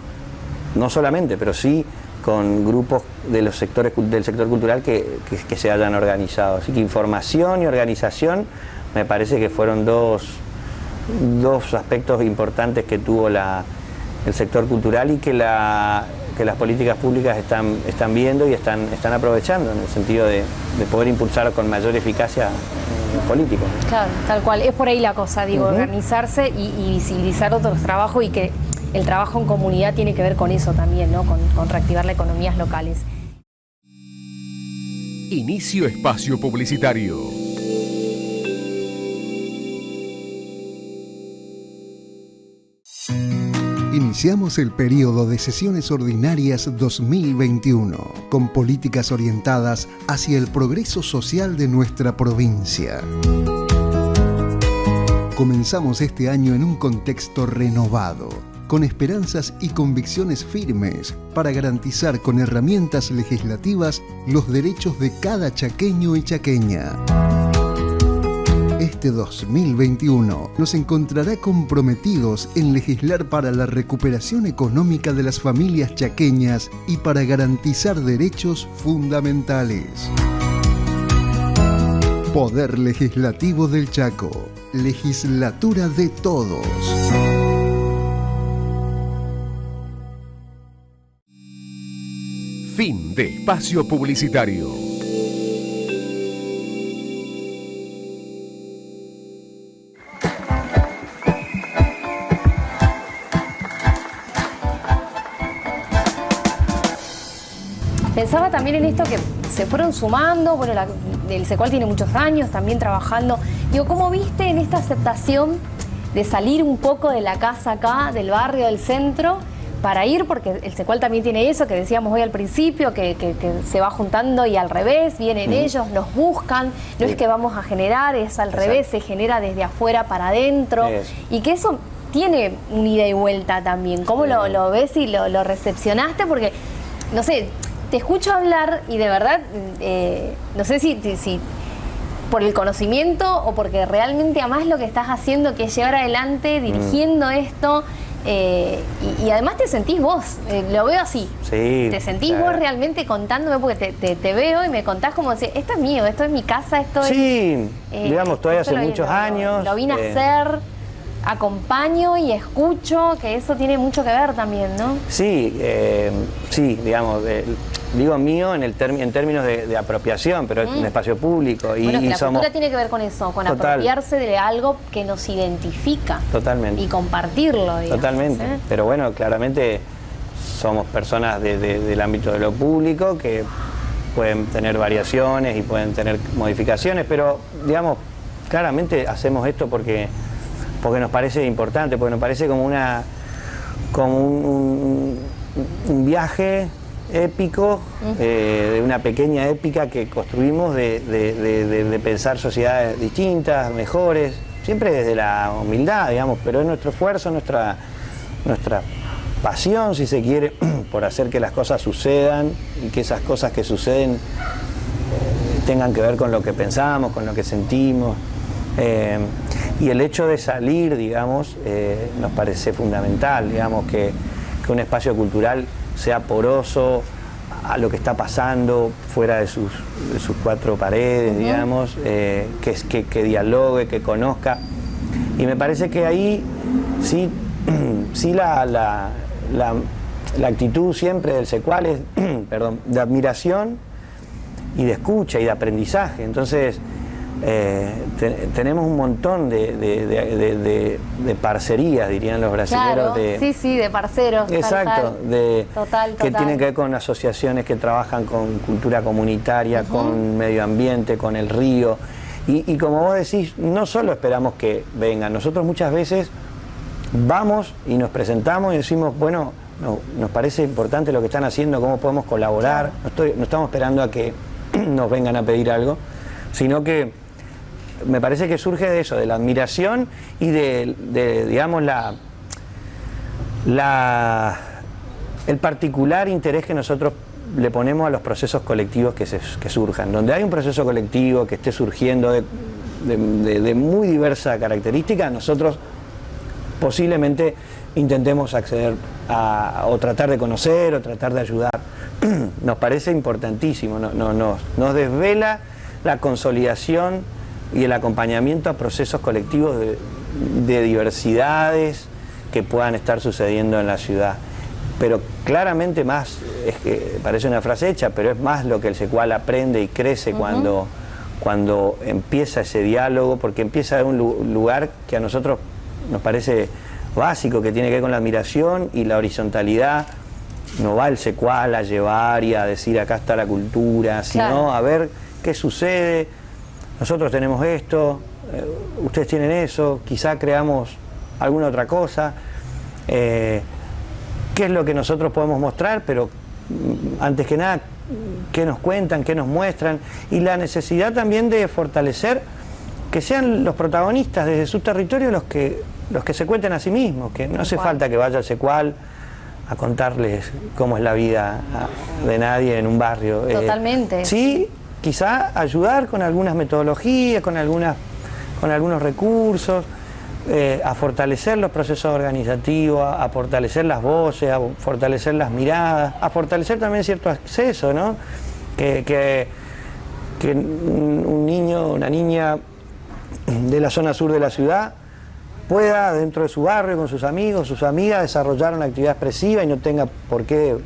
no solamente, pero sí con grupos de los sectores del sector cultural que se hayan organizado. Así que información y organización me parece que fueron dos aspectos importantes que tuvo el sector cultural y que las políticas públicas están viendo y están aprovechando, en el sentido de poder impulsar con mayor eficacia político. Claro, tal cual. Es por ahí la cosa, digo, organizarse y visibilizar otros trabajos, y que el trabajo en comunidad tiene que ver con eso también, ¿no? Con reactivar las economías locales. Inicio espacio publicitario. Iniciamos el periodo de sesiones ordinarias 2021, con políticas orientadas hacia el progreso social de nuestra provincia. Comenzamos este año en un contexto renovado, con esperanzas y convicciones firmes para garantizar con herramientas legislativas los derechos de cada chaqueño y chaqueña. Este 2021 nos encontrará comprometidos en legislar para la recuperación económica de las familias chaqueñas y para garantizar derechos fundamentales. Poder Legislativo del Chaco, legislatura de todos. Fin de espacio publicitario. Pensaba también en esto que se fueron sumando, bueno, el Secual tiene muchos años también trabajando. Digo, ¿cómo viste en esta aceptación de salir un poco de la casa acá, del barrio, del centro, para ir? Porque el Secual también tiene eso que decíamos hoy al principio, que se va juntando y al revés, vienen ellos, nos buscan, no es que vamos a generar, es al revés, se genera desde afuera para adentro, y que eso tiene un ida y vuelta también. ¿Cómo lo ves y lo recepcionaste? Porque, no sé, te escucho hablar y de verdad, no sé si por el conocimiento o porque realmente amás lo que estás haciendo, que es llevar adelante, dirigiendo esto, y además te sentís vos, lo veo así. Sí, te sentís vos realmente contándome, porque te veo y me contás como si esto es mío, esto es mi casa, esto sí, es... digamos, todavía hace muchos años. Lo vine a hacer, acompaño y escucho, que eso tiene mucho que ver también, ¿no? Sí, digamos, digo mío en términos de apropiación, pero es un espacio público. Bueno, que la cultura tiene que ver con eso, con apropiarse de algo que nos identifica. Totalmente. Y compartirlo, digamos. Totalmente. Pero bueno, claramente somos personas del ámbito de lo público que pueden tener variaciones y pueden tener modificaciones, pero digamos, claramente hacemos esto porque nos parece importante, porque nos parece como un viaje épico, de una pequeña épica que construimos de pensar sociedades distintas, mejores, siempre desde la humildad, digamos, pero es nuestro esfuerzo, nuestra pasión, si se quiere, por hacer que las cosas sucedan y que esas cosas que suceden tengan que ver con lo que pensamos, con lo que sentimos. Y el hecho de salir, digamos, nos parece fundamental, digamos, que un espacio cultural sea poroso a lo que está pasando fuera de sus cuatro paredes, digamos, que dialogue, que conozca. Y me parece que ahí sí la actitud siempre del secual es perdón, de admiración y de escucha y de aprendizaje. Entonces tenemos un montón de parcerías, dirían los brasileños. Claro, sí, de parceros. Exacto, total. Que tienen que ver con asociaciones que trabajan con cultura comunitaria, con medio ambiente, con el río. Y como vos decís, no solo esperamos que vengan, nosotros muchas veces vamos y nos presentamos y decimos, bueno, nos parece importante lo que están haciendo, cómo podemos colaborar. No estamos esperando a que nos vengan a pedir algo, sino que me parece que surge de eso, de la admiración y de digamos, el particular interés que nosotros le ponemos a los procesos colectivos que surjan. Donde hay un proceso colectivo que esté surgiendo de muy diversa característica, nosotros posiblemente intentemos acceder o tratar de conocer o tratar de ayudar. Nos parece importantísimo, nos desvela la consolidación y el acompañamiento a procesos colectivos de diversidades que puedan estar sucediendo en la ciudad. Pero claramente más, es que parece una frase hecha, pero es más lo que el secual aprende y crece cuando empieza ese diálogo, porque empieza de un lugar que a nosotros nos parece básico, que tiene que ver con la admiración y la horizontalidad. No va el secual a llevar y a decir acá está la cultura, sino a ver qué sucede. Nosotros tenemos esto, ustedes tienen eso, quizá creamos alguna otra cosa. ¿Qué es lo que nosotros podemos mostrar? Pero antes que nada, ¿qué nos cuentan, qué nos muestran? Y la necesidad también de fortalecer que sean los protagonistas desde su territorio los que se cuenten a sí mismos, que no hace falta que vaya el secual a contarles cómo es la vida de nadie en un barrio. Totalmente. Sí, quizá ayudar con algunas metodologías, con algunos recursos, a fortalecer los procesos organizativos, a fortalecer las voces, a fortalecer las miradas, a fortalecer también cierto acceso, ¿no? Que un niño, una niña de la zona sur de la ciudad pueda, dentro de su barrio, con sus amigos, sus amigas, desarrollar una actividad expresiva y no tenga por qué,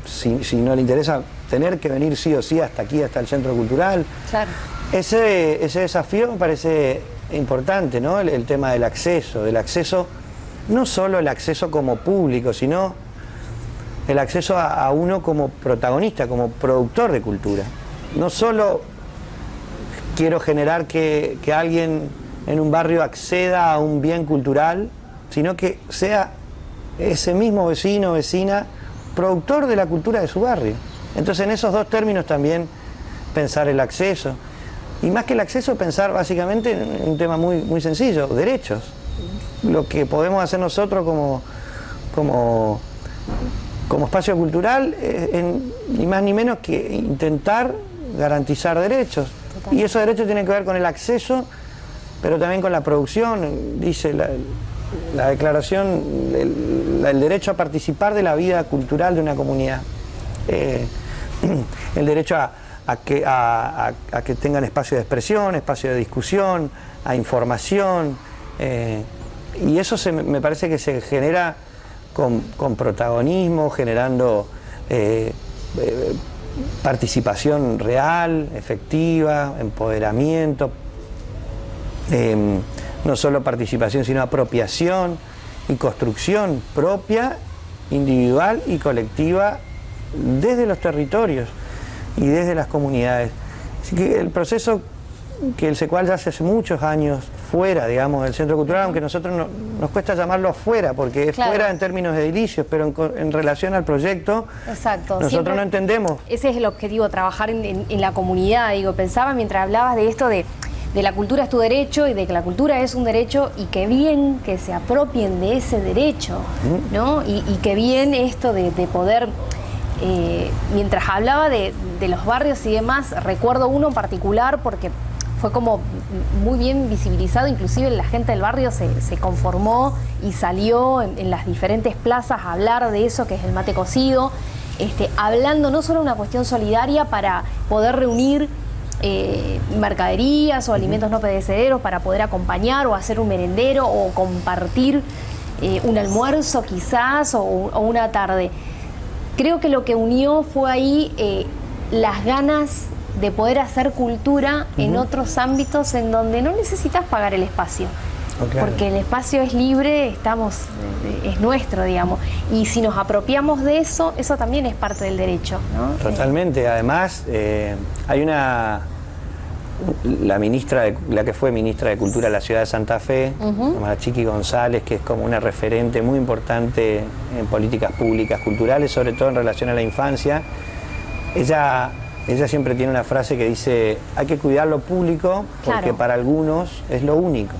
si no le interesa, tener que venir sí o sí hasta aquí, hasta el centro cultural. Claro. Ese desafío me parece importante, ¿no? El tema del acceso, no solo el acceso como público, sino el acceso a uno como protagonista, como productor de cultura. No solo quiero generar que alguien en un barrio acceda a un bien cultural, sino que sea ese mismo vecino o vecina productor de la cultura de su barrio. Entonces, en esos dos términos también pensar el acceso. Y más que el acceso, pensar básicamente en un tema muy, muy sencillo, derechos. Lo que podemos hacer nosotros como espacio cultural, ni más ni menos que intentar garantizar derechos. Total. Y esos derechos tienen que ver con el acceso, pero también con la producción. Dice la declaración, el derecho a participar de la vida cultural de una comunidad. El derecho a que tengan espacio de expresión, espacio de discusión, a información. Y eso me parece que se genera con protagonismo, generando participación real, efectiva, empoderamiento. No solo participación, sino apropiación y construcción propia, individual y colectiva desde los territorios y desde las comunidades. Así que el proceso que el secual ya hace muchos años fuera, digamos, del centro cultural, aunque nosotros nos cuesta llamarlo afuera, porque es fuera en términos edilicios, pero en relación al proyecto, nosotros siempre no entendemos. Ese es el objetivo, trabajar en la comunidad. Digo, pensaba mientras hablabas de esto de la cultura es tu derecho y de que la cultura es un derecho, y que bien que se apropien de ese derecho, ¿no? Y que bien esto de poder... mientras hablaba de los barrios y demás, recuerdo uno en particular porque fue como muy bien visibilizado, inclusive la gente del barrio se conformó y salió en las diferentes plazas a hablar de eso, que es el mate cocido, hablando no solo de una cuestión solidaria para poder reunir mercaderías o alimentos no perecederos para poder acompañar o hacer un merendero o compartir un almuerzo quizás o una tarde. Creo que lo que unió fue ahí las ganas de poder hacer cultura en otros ámbitos en donde no necesitas pagar el espacio. Oh, claro. Porque el espacio es libre, es nuestro, digamos. Y si nos apropiamos de eso, eso también es parte del derecho, ¿no? Totalmente. Además, hay la que fue ministra de Cultura de la ciudad de Santa Fe, llamada Chiqui González, que es como una referente muy importante en políticas públicas culturales, sobre todo en relación a la infancia. Ella siempre tiene una frase que dice: hay que cuidar lo público porque claro, para algunos es lo único.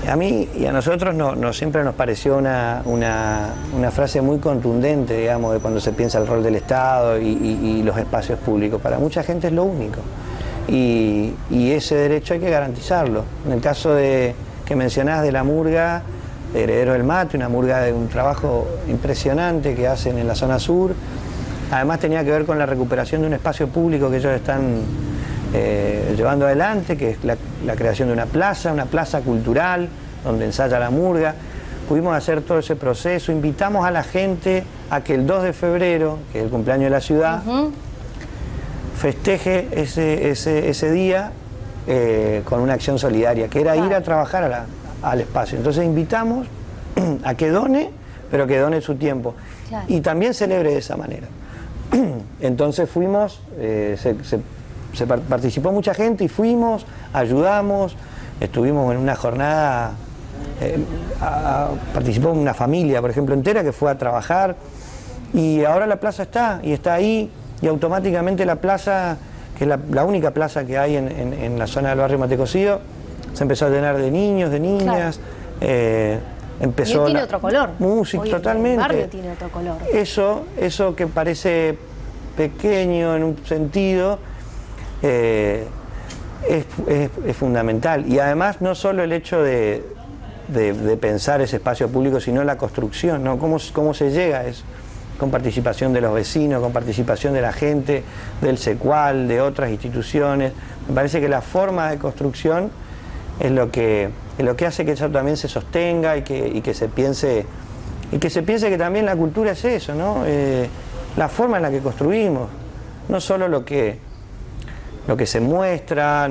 A mí y a nosotros siempre nos pareció una frase muy contundente, digamos, de cuando se piensa el rol del Estado y los espacios públicos. Para mucha gente es lo único. Y ese derecho hay que garantizarlo. En el caso que mencionás de la murga, de Herederos del Mate, una murga de un trabajo impresionante que hacen en la zona sur. Además tenía que ver con la recuperación de un espacio público que ellos están llevando adelante, que es la creación de una plaza cultural, donde ensaya la murga. Pudimos hacer todo ese proceso, invitamos a la gente a que el 2 de febrero, que es el cumpleaños de la ciudad, festeje ese día con una acción solidaria, que era ir a trabajar al espacio. Entonces invitamos a que done, pero que done su tiempo. Claro. Y también celebre de esa manera. Entonces fuimos, participó mucha gente y fuimos, ayudamos, estuvimos en una jornada, participó una familia, por ejemplo, entera que fue a trabajar, y ahora la plaza está ahí, y automáticamente la plaza, que es la única plaza que hay en la zona del barrio Matecocido, se empezó a llenar de niños, de niñas. Claro. Empezó tiene otro color. Música, totalmente. El barrio tiene otro color. Eso que parece pequeño en un sentido, es fundamental. Y además no solo el hecho de pensar ese espacio público, sino la construcción, ¿no? ¿Cómo se llega a eso? Con participación de los vecinos, con participación de la gente, del SECUAL, de otras instituciones. Me parece que la forma de construcción es lo que hace que eso también se sostenga y que se piense que también la cultura es eso, ¿no? La forma en la que construimos, no solo lo que se muestra,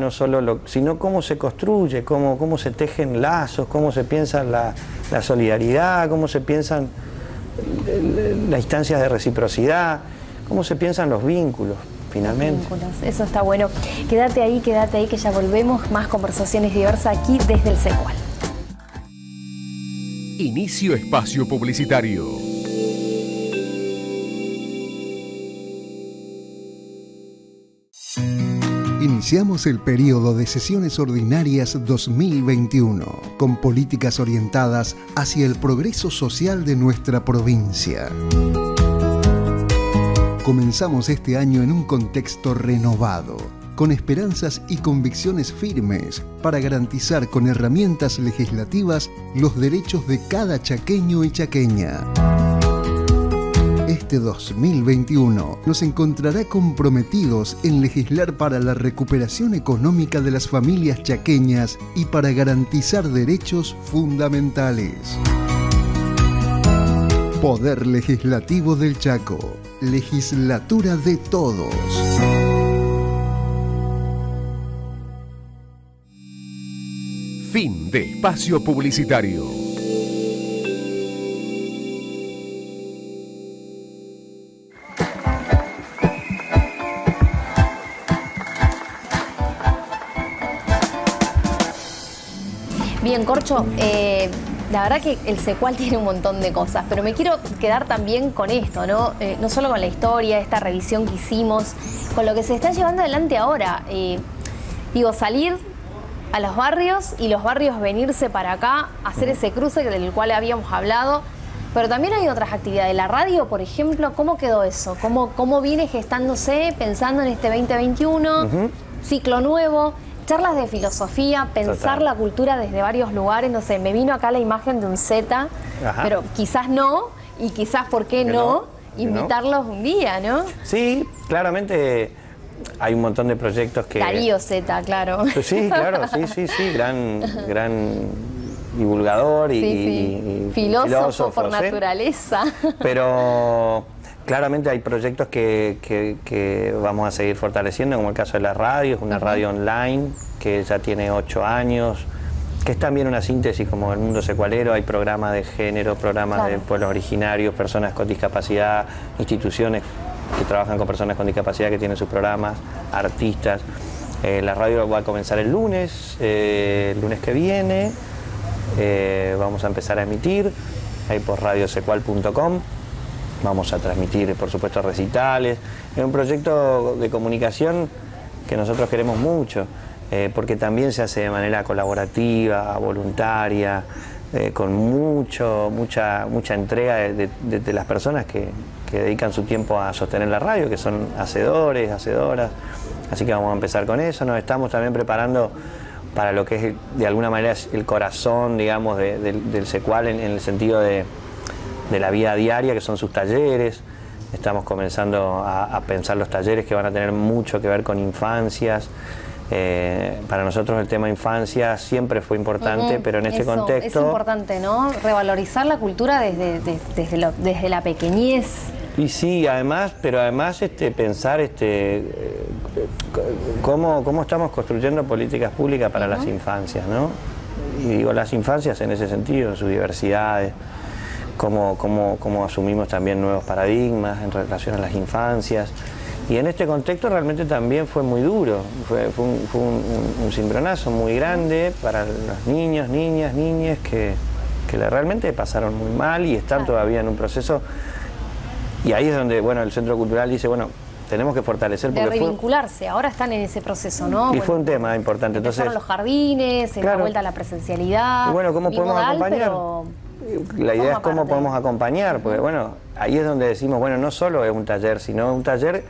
sino cómo se construye, cómo se tejen lazos, cómo se piensa la solidaridad, cómo se piensan las instancias de reciprocidad, cómo se piensan los vínculos, finalmente. Eso está bueno. Quédate ahí, que ya volvemos. Más conversaciones diversas aquí desde el SECUAL. Inicio espacio publicitario. Iniciamos el periodo de sesiones ordinarias 2021, con políticas orientadas hacia el progreso social de nuestra provincia. Comenzamos este año en un contexto renovado, con esperanzas y convicciones firmes para garantizar con herramientas legislativas los derechos de cada chaqueño y chaqueña. Este 2021 nos encontrará comprometidos en legislar para la recuperación económica de las familias chaqueñas y para garantizar derechos fundamentales. Poder Legislativo del Chaco. Legislatura de todos. Fin de espacio publicitario. Bien, Corcho, la verdad que el SECUAL tiene un montón de cosas, pero me quiero quedar también con esto, ¿no? No solo con la historia, esta revisión que hicimos, con lo que se está llevando adelante ahora. Salir a los barrios y los barrios venirse para acá, hacer ese cruce del cual habíamos hablado, pero también hay otras actividades. La radio, por ejemplo, ¿cómo quedó eso? ¿Cómo viene gestándose, pensando en este 2021, ciclo nuevo? Charlas de filosofía, pensar la cultura desde varios lugares, no sé, me vino acá la imagen de un Z, pero quizás no, y quizás, ¿por qué no? Invitarlos un día, ¿no? Sí, claramente hay un montón de proyectos que... Darío Z, claro. Sí, claro, sí, gran divulgador Sí, y filósofo por ¿sí? naturaleza. Pero claramente hay proyectos que vamos a seguir fortaleciendo, como el caso de la radio, es una radio online que ya tiene 8 años, que es también una síntesis como el mundo secualero. Hay programas de género, programas de pueblos originarios, personas con discapacidad, instituciones que trabajan con personas con discapacidad que tienen sus programas, artistas. La radio va a comenzar el lunes que viene, vamos a empezar a emitir ahí por radiosecual.com. Vamos a transmitir, por supuesto, recitales. Es un proyecto de comunicación que nosotros queremos mucho, porque también se hace de manera colaborativa, voluntaria, con mucha entrega de las personas que dedican su tiempo a sostener la radio, que son hacedores, hacedoras. Así que vamos a empezar con eso. Nos estamos también preparando para lo que es, de alguna manera, el corazón, digamos, del Secual en el sentido de la vida diaria, que son sus talleres. Estamos comenzando a pensar los talleres que van a tener mucho que ver con infancias. Para nosotros el tema infancia siempre fue importante, pero en este contexto... Es importante, ¿no? Revalorizar la cultura desde la pequeñez. Y sí, además, pero además pensar cómo estamos construyendo políticas públicas para las infancias, ¿no? Y digo las infancias en ese sentido, en sus diversidades. Cómo asumimos también nuevos paradigmas en relación a las infancias. Y en este contexto realmente también fue muy duro, fue un cimbronazo muy grande para los niños, niñas que realmente pasaron muy mal y están todavía en un proceso. Y ahí es donde, bueno, el Centro Cultural dice, bueno, tenemos que fortalecer... De revincularse, ahora están en ese proceso, ¿no? Y fue un tema importante. Entonces, los jardines, en la vuelta a la presencialidad. Y bueno, ¿cómo podemos acompañar? La idea es cómo podemos acompañar, porque bueno, ahí es donde decimos, bueno, no solo es un taller, sino un taller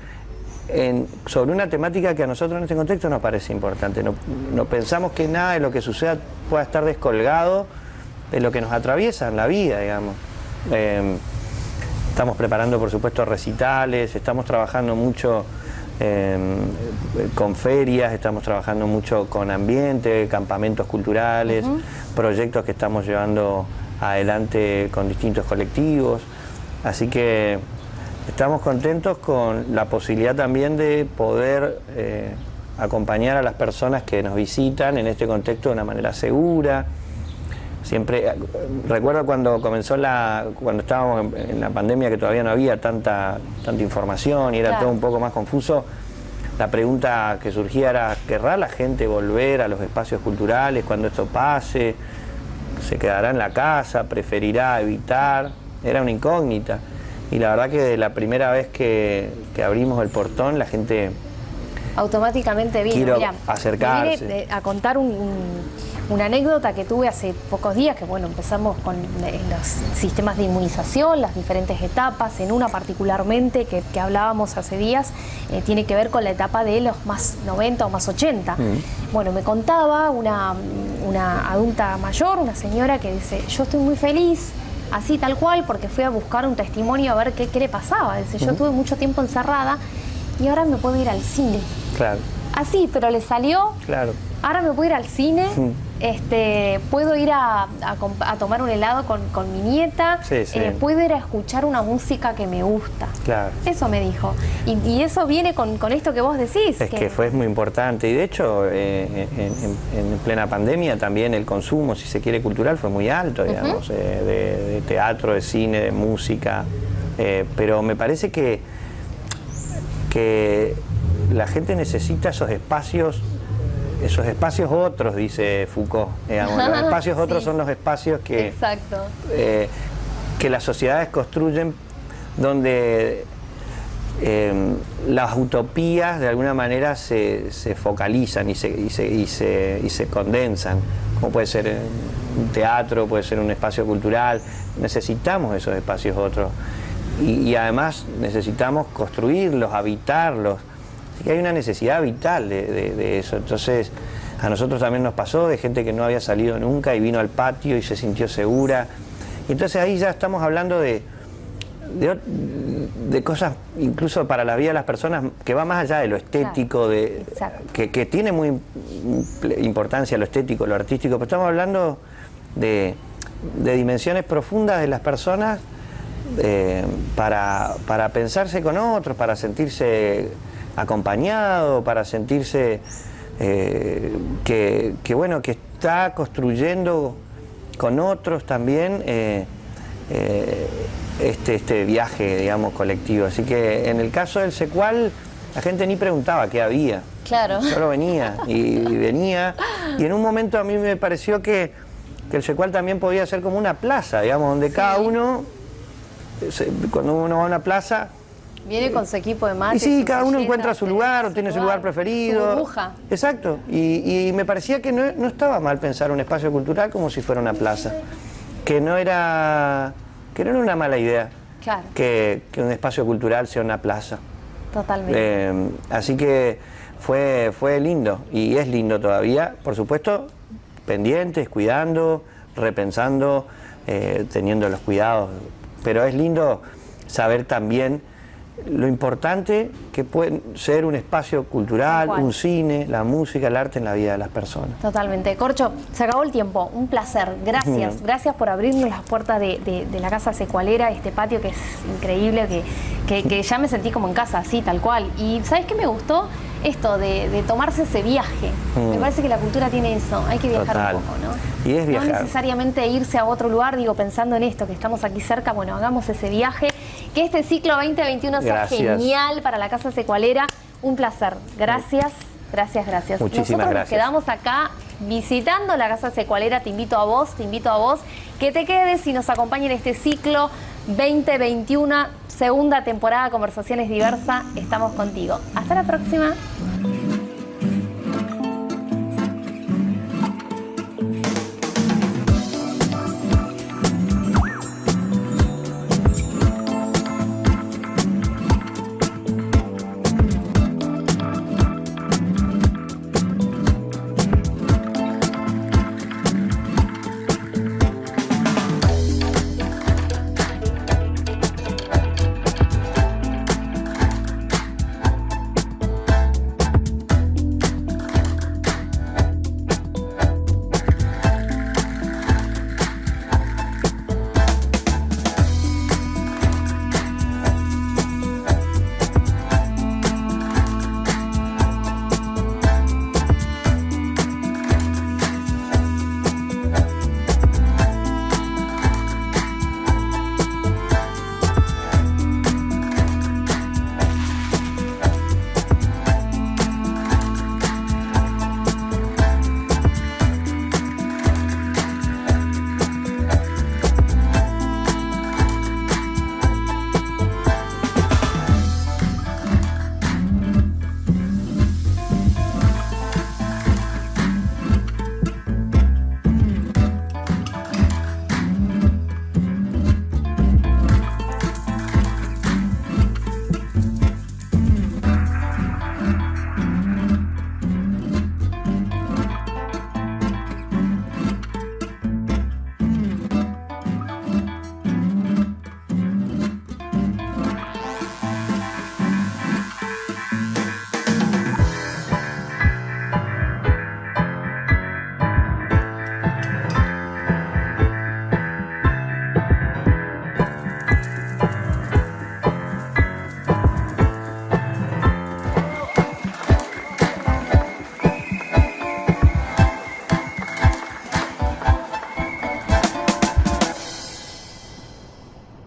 sobre una temática que a nosotros en este contexto nos parece importante. No pensamos que nada de lo que suceda pueda estar descolgado de lo que nos atraviesa en la vida, digamos. Estamos preparando, por supuesto, recitales, estamos trabajando mucho con ferias, estamos trabajando mucho con ambiente, campamentos culturales, proyectos que estamos llevando adelante con distintos colectivos. Así que estamos contentos con la posibilidad también de poder acompañar a las personas que nos visitan en este contexto de una manera segura. Siempre recuerdo cuando cuando estábamos en la pandemia, que todavía no había tanta información y era todo un poco más confuso. La pregunta que surgía era: ¿querrá la gente volver a los espacios culturales cuando esto pase? ¿Se quedará en la casa? ¿Preferirá evitar? Era una incógnita. Y la verdad que de la primera vez que abrimos el portón, la gente automáticamente vino. Quiero Mirá, acercarse. Me viene a contar una anécdota que tuve hace pocos días, que bueno, empezamos con los sistemas de inmunización, las diferentes etapas. En una particularmente que hablábamos hace días, tiene que ver con la etapa de los más 90 o más 80. Bueno, me contaba una adulta mayor, una señora que dice: yo estoy muy feliz, así tal cual, porque fui a buscar un testimonio a ver qué le pasaba. Dice: yo tuve mucho tiempo encerrada y ahora me puedo ir al cine. Claro. Así, pero le salió. Claro. Ahora me puedo ir al cine, puedo ir a tomar un helado con mi nieta, puedo ir a escuchar una música que me gusta. Claro. Eso me dijo. Y eso viene con esto que vos decís. Es que fue muy importante. Y de hecho, en plena pandemia también el consumo, si se quiere, cultural fue muy alto, digamos, de teatro, de cine, de música. Pero me parece que la gente necesita esos espacios otros, dice Foucault, digamos. Los espacios otros son los espacios que las sociedades construyen, donde las utopías de alguna manera se focalizan y se condensan, como puede ser un teatro, puede ser un espacio cultural. Necesitamos esos espacios otros y además necesitamos construirlos, habitarlos. Así que hay una necesidad vital de eso. Entonces, a nosotros también nos pasó de gente que no había salido nunca y vino al patio y se sintió segura. Y entonces ahí ya estamos hablando de cosas, incluso para la vida de las personas, que va más allá de lo estético, que tiene muy importancia lo estético, lo artístico, pero estamos hablando de dimensiones profundas de las personas para pensarse con otros, para sentirse acompañado, para sentirse que está construyendo con otros también este viaje, digamos, colectivo. Así que en el caso del Secual, la gente ni preguntaba qué había. Claro. Solo venía y venía. Y en un momento a mí me pareció que el Secual también podía ser como una plaza, digamos, donde cada uno, cuando uno va a una plaza... Viene con su equipo de mate. Y sí, cada uno encuentra su lugar o tiene su lugar preferido. Su burbuja. Exacto. Y me parecía que no estaba mal pensar un espacio cultural como si fuera una plaza. Que no era una mala idea. Claro. Que un espacio cultural sea una plaza. Totalmente. Así que fue lindo y es lindo todavía. Por supuesto, pendientes, cuidando, repensando, teniendo los cuidados. Pero es lindo saber también lo importante que puede ser un espacio cultural, un cine, la música, el arte en la vida de las personas. Totalmente. Corcho, se acabó el tiempo. Un placer. Gracias. Gracias por abrirnos las puertas de la Casa Secualera, este patio que es increíble, que ya me sentí como en casa, así, tal cual. Y ¿sabes qué me gustó? Esto de tomarse ese viaje. Me parece que la cultura tiene eso. Hay que viajar un poco, ¿no? Y es viajar. No necesariamente irse a otro lugar, digo, pensando en esto, que estamos aquí cerca, bueno, hagamos ese viaje. Que este ciclo 2021 sea genial para la Casa Secualera. Un placer. Gracias, gracias, gracias. Muchísimas Nosotros gracias. nos quedamos acá visitando la Casa Secualera. Te invito a vos que te quedes y nos acompañes en este ciclo 2021, segunda temporada, Conversaciones Diversas. Estamos contigo. Hasta la próxima.